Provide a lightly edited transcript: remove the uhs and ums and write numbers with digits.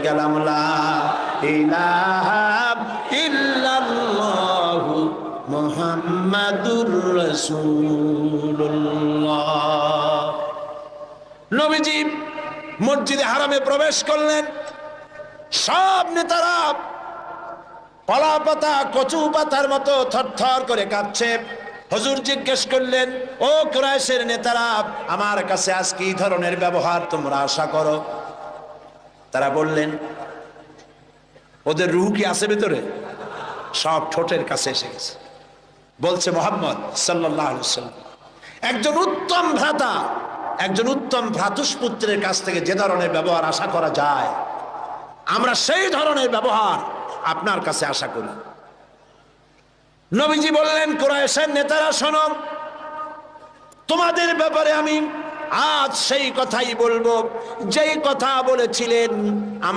গেলাম লা ইলাহা ইল্লাল্লাহু মুহাম্মাদুর রাসূলুল্লাহ। নবীজি মসজিদে হারামে প্রবেশ করলেন। সব নেতারা কলা পাতা কচু পাতার মতো থরথর করে কাঁপছে। হুজুর জিজ্ঞেস করলেন, ও কুরাইশের নেতারা, আমার কাছে আজ কি ধরনের ব্যবহার তোমরা আশা করো? তারা বললেন, ওদের রূহ কি আছে ভেতরে? সব ঠোঁটের কাছে এসে গেছে। বলছে মুহাম্মদ সাল্লাল্লাহু আলাইহি ওয়াসাল্লাম, একজন উত্তম ভ্রাতা, একজন উত্তম ভ্রাতুষ্পুত্রের কাছ থেকে যে ধরনের ব্যবহার আশা করা যায়, আমরা সেই ধরনের ব্যবহার আপনার কাছে আশা করি। নবীজি বললেন, কুরাইশের নেতারা শোনো, তোমাদের ব্যাপারে আমি আজ সেই কথাই বলবো যেই কথা বলেছিলেন আমার